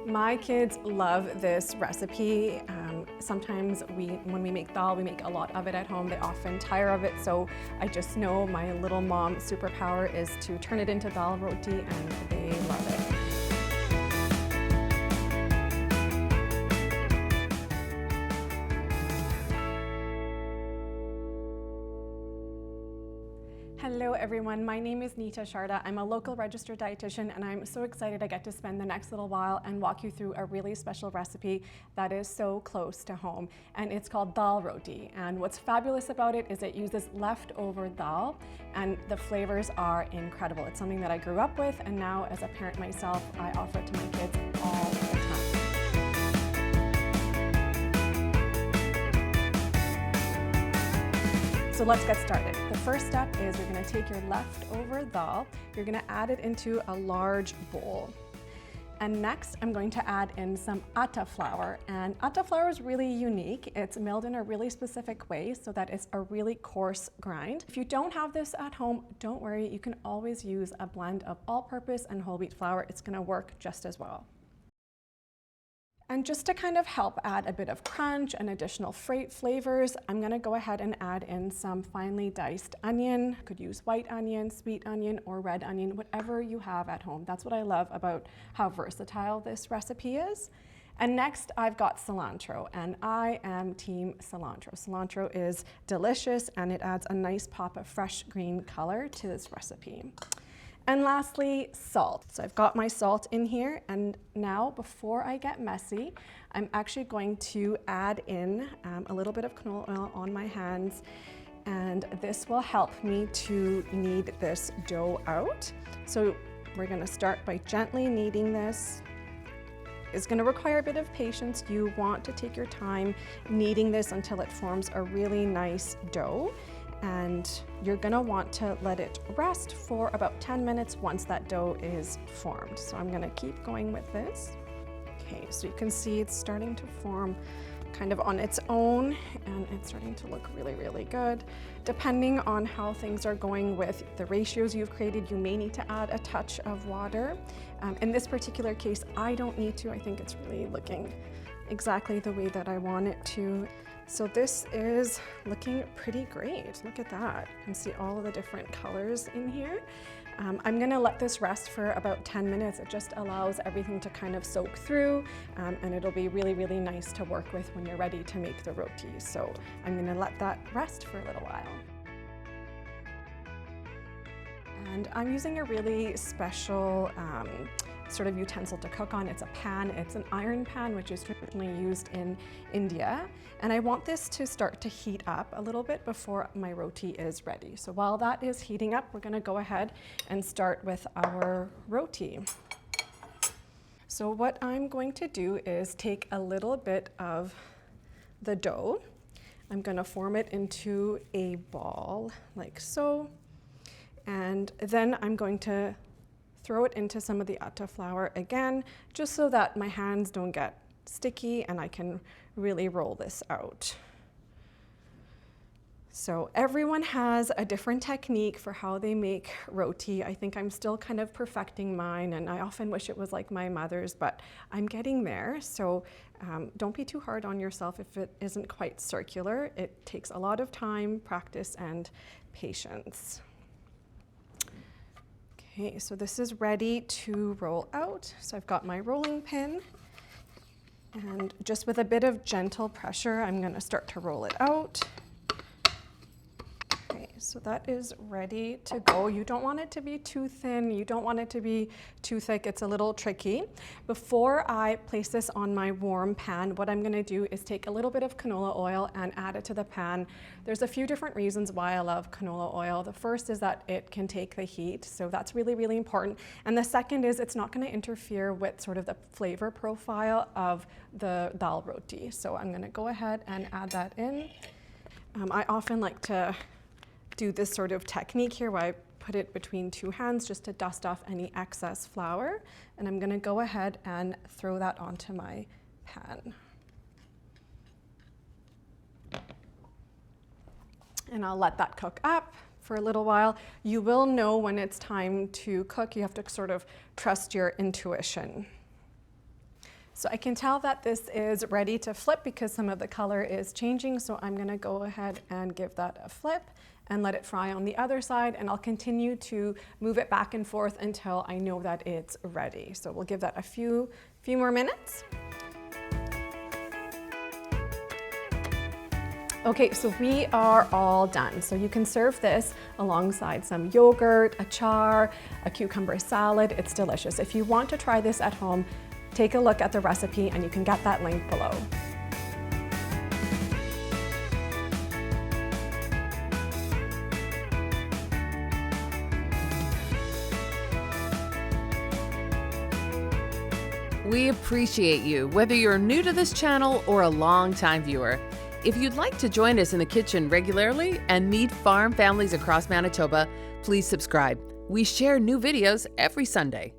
My kids love this recipe. Sometimes when we make dal, we make a lot of it at home. They often tire of it, so I just know my little mom superpower is to turn it into dal roti, and they love it. Hello everyone, my name is Nita. I'm a local registered dietitian, and I'm so excited I get to spend the next little while and walk you through a really special recipe that is so close to home, and it's called dal roti. And what's fabulous about it is it uses leftover dal, and the flavors are incredible. It's something that I grew up with, and now as a parent myself, I offer it to my kids all the time. So let's get started. The first step is you're going to take your leftover dal, you're going to add it into a large bowl. And next I'm going to add in some atta flour, and atta flour is really unique. It's milled in a really specific way so that it's a really coarse grind. If you don't have this at home, don't worry, you can always use a blend of all-purpose and whole wheat flour. It's going to work just as well. And just to kind of help add a bit of crunch and additional flavors, I'm going to go ahead and add in some finely diced onion. You could use white onion, sweet onion, or red onion, whatever you have at home. That's what I love about how versatile this recipe is. And next I've got cilantro, and I am team cilantro. Cilantro is delicious, and it adds a nice pop of fresh green color to this recipe. And lastly, salt. So I've got my salt in here, and now before I get messy, I'm actually going to add in a little bit of canola oil on my hands, and this will help me to knead this dough out. So we're gonna start by gently kneading this. It's gonna require a bit of patience. You want to take your time kneading this until it forms a really nice dough. And you're gonna want to let it rest for about 10 minutes once that dough is formed. So I'm gonna keep going with this. Okay, so you can see it's starting to form kind of on its own, and it's starting to look really, really good. Depending on how things are going with the ratios you've created, you may need to add a touch of water. In this particular case, I don't need to. I think it's really looking exactly the way that I want it to. So this is looking pretty great. Look at that. You can see all of the different colors in here. I'm gonna let this rest for about 10 minutes. It just allows everything to kind of soak through, and it'll be really, really nice to work with when you're ready to make the roti. So I'm gonna let that rest for a little while. And I'm using a really special sort of utensil to cook on. It's a pan. It's an iron pan, which is traditionally used in India. And I want this to start to heat up a little bit before my roti is ready. So while that is heating up, we're gonna go ahead and start with our roti. So what I'm going to do is take a little bit of the dough. I'm gonna form it into a ball like so. And then I'm going to throw it into some of the atta flour again, just so that my hands don't get sticky and I can really roll this out. So everyone has a different technique for how they make roti. I think I'm still kind of perfecting mine, and I often wish it was like my mother's, but I'm getting there. So don't be too hard on yourself if it isn't quite circular. It takes a lot of time, practice, and patience. Okay, so this is ready to roll out. So I've got my rolling pin, and just with a bit of gentle pressure, I'm gonna start to roll it out. Okay, so that is ready to go. You don't want it to be too thin. You don't want it to be too thick. It's a little tricky. Before I place this on my warm pan, what I'm gonna do is take a little bit of canola oil and add it to the pan. There's a few different reasons why I love canola oil. The first is that it can take the heat, so that's really, really important. And the second is it's not gonna interfere with sort of the flavor profile of the dal roti. So I'm gonna go ahead and add that in. I often like to do this sort of technique here where I put it between two hands just to dust off any excess flour. And I'm gonna go ahead and throw that onto my pan. And I'll let that cook up for a little while. You will know when it's time to cook. You have to sort of trust your intuition. So I can tell that this is ready to flip because some of the color is changing. So I'm gonna go ahead and give that a flip and let it fry on the other side. And I'll continue to move it back and forth until I know that it's ready. So we'll give that a few more minutes. Okay, so we are all done. So you can serve this alongside some yogurt, achar, a cucumber salad. It's delicious. If you want to try this at home, take a look at the recipe and you can get that link below. We appreciate you, whether you're new to this channel or a long-time viewer. If you'd like to join us in the kitchen regularly and meet farm families across Manitoba, please subscribe. We share new videos every Sunday.